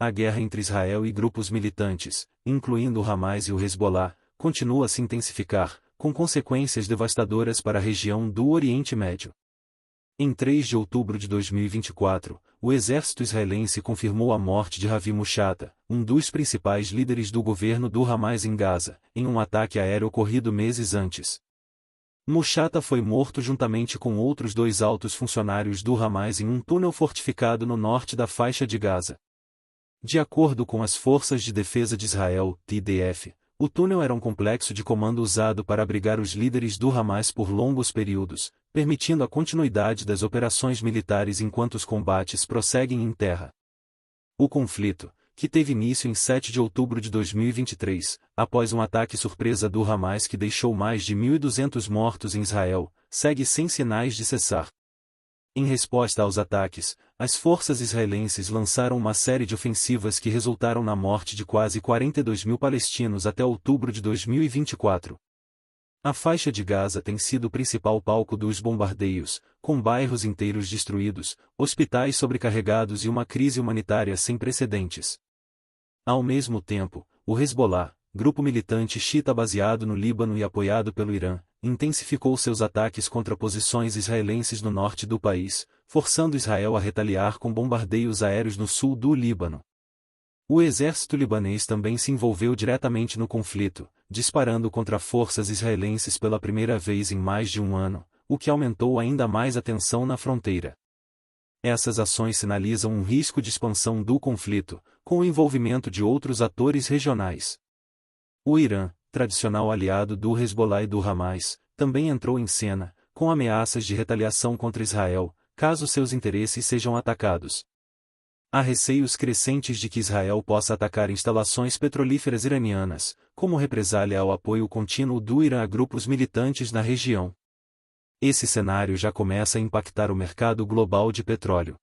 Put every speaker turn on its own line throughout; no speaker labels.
a guerra entre Israel e grupos militantes, incluindo o Hamas e o Hezbollah, continua a se intensificar, com consequências devastadoras para a região do Oriente Médio. Em 3 de outubro de 2024, o exército israelense confirmou a morte de Ravi Mushata, um dos principais líderes do governo do Hamas em Gaza, em um ataque aéreo ocorrido meses antes. Mushata foi morto juntamente com outros 2 altos funcionários do Hamas em um túnel fortificado no norte da faixa de Gaza. De acordo com as Forças de Defesa de Israel, IDF, o túnel era um complexo de comando usado para abrigar os líderes do Hamas por longos períodos, permitindo a continuidade das operações militares enquanto os combates prosseguem em terra. O conflito, que teve início em 7 de outubro de 2023, após um ataque surpresa do Hamas que deixou mais de 1.200 mortos em Israel, segue sem sinais de cessar. Em resposta aos ataques, as forças israelenses lançaram uma série de ofensivas que resultaram na morte de quase 42 mil palestinos até outubro de 2024. A faixa de Gaza tem sido o principal palco dos bombardeios, com bairros inteiros destruídos, hospitais sobrecarregados e uma crise humanitária sem precedentes. Ao mesmo tempo, o Hezbollah, grupo militante xiita baseado no Líbano e apoiado pelo Irã, intensificou seus ataques contra posições israelenses no norte do país, forçando Israel a retaliar com bombardeios aéreos no sul do Líbano. O exército libanês também se envolveu diretamente no conflito, disparando contra forças israelenses pela primeira vez em mais de um ano, o que aumentou ainda mais a tensão na fronteira. Essas ações sinalizam um risco de expansão do conflito, com o envolvimento de outros atores regionais. O Irã, tradicional aliado do Hezbollah e do Hamas, também entrou em cena, com ameaças de retaliação contra Israel, caso seus interesses sejam atacados. Há receios crescentes de que Israel possa atacar instalações petrolíferas iranianas, como represália ao apoio contínuo do Irã a grupos militantes na região. Esse cenário já começa a impactar o mercado global de petróleo.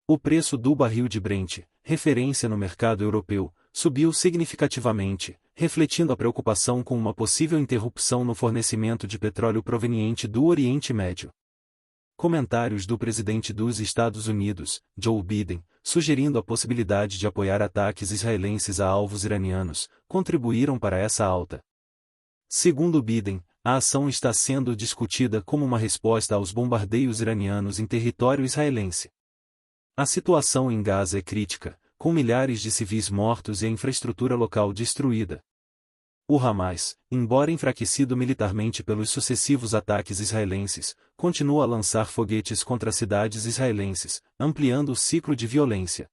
O preço do barril de Brent, referência no mercado europeu, subiu significativamente, refletindo a preocupação com uma possível interrupção no fornecimento de petróleo proveniente do Oriente Médio. Comentários do presidente dos Estados Unidos, Joe Biden, sugerindo a possibilidade de apoiar ataques israelenses a alvos iranianos, contribuíram para essa alta. Segundo Biden, a ação está sendo discutida como uma resposta aos bombardeios iranianos em território israelense. A situação em Gaza é crítica, com milhares de civis mortos e a infraestrutura local destruída. O Hamas, embora enfraquecido militarmente pelos sucessivos ataques israelenses, continua a lançar foguetes contra cidades israelenses, ampliando o ciclo de violência.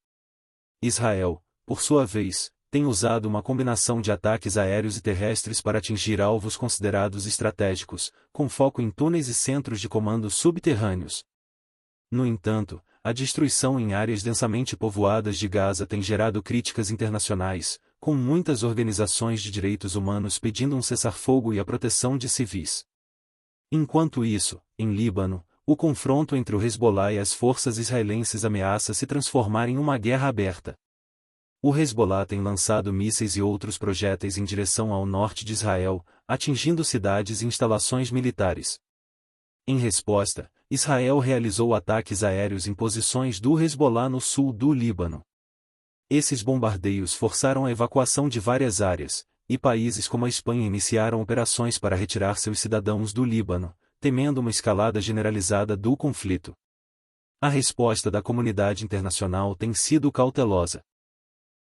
Israel, por sua vez, tem usado uma combinação de ataques aéreos e terrestres para atingir alvos considerados estratégicos, com foco em túneis e centros de comando subterrâneos. No entanto, a destruição em áreas densamente povoadas de Gaza tem gerado críticas internacionais, com muitas organizações de direitos humanos pedindo um cessar-fogo e a proteção de civis. Enquanto isso, em Líbano, o confronto entre o Hezbollah e as forças israelenses ameaça se transformar em uma guerra aberta. O Hezbollah tem lançado mísseis e outros projéteis em direção ao norte de Israel, atingindo cidades e instalações militares. Em resposta, Israel realizou ataques aéreos em posições do Hezbollah no sul do Líbano. Esses bombardeios forçaram a evacuação de várias áreas, e países como a Espanha iniciaram operações para retirar seus cidadãos do Líbano, temendo uma escalada generalizada do conflito. A resposta da comunidade internacional tem sido cautelosa.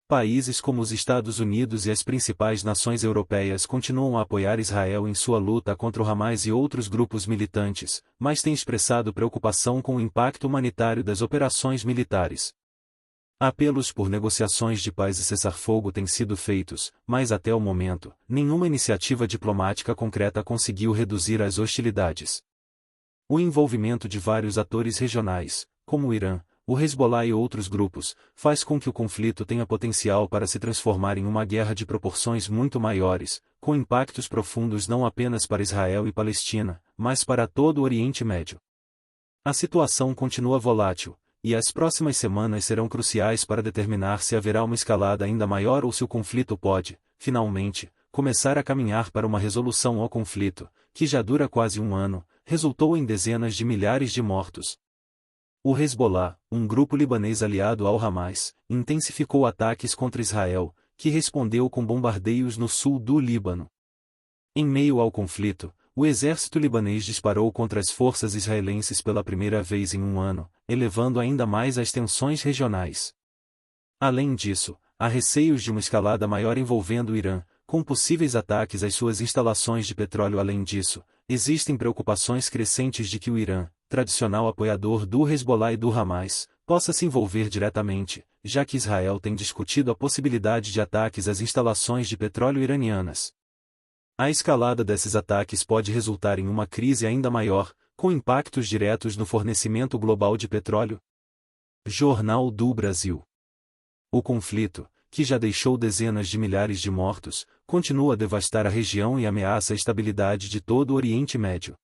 Países como os Estados Unidos e as principais nações europeias continuam a apoiar Israel em sua luta contra o Hamas e outros grupos militantes, mas têm expressado preocupação com o impacto humanitário das operações militares. Apelos por negociações de paz e cessar-fogo têm sido feitos, mas até o momento, nenhuma iniciativa diplomática concreta conseguiu reduzir as hostilidades. O envolvimento de vários atores regionais, como o Irã, o Hezbollah e outros grupos, faz com que o conflito tenha potencial para se transformar em uma guerra de proporções muito maiores, com impactos profundos não apenas para Israel e Palestina, mas para todo o Oriente Médio. A situação continua volátil, e as próximas semanas serão cruciais para determinar se haverá uma escalada ainda maior ou se o conflito pode, finalmente, começar a caminhar para uma resolução ao conflito, que já dura quase um ano, resultou em dezenas de milhares de mortos. O Hezbollah, um grupo libanês aliado ao Hamas, intensificou ataques contra Israel, que respondeu com bombardeios no sul do Líbano. Em meio ao conflito, o exército libanês disparou contra as forças israelenses pela primeira vez em um ano, elevando ainda mais as tensões regionais. Além disso, há receios de uma escalada maior envolvendo o Irã, com possíveis ataques às suas instalações de petróleo. Além disso, existem preocupações crescentes de que o Irã, tradicional apoiador do Hezbollah e do Hamas, possa se envolver diretamente, já que Israel tem discutido a possibilidade de ataques às instalações de petróleo iranianas. A escalada desses ataques pode resultar em uma crise ainda maior, com impactos diretos no fornecimento global de petróleo. Jornal do Brasil. O conflito, que já deixou dezenas de milhares de mortos, continua a devastar a região e ameaça a estabilidade de todo o Oriente Médio.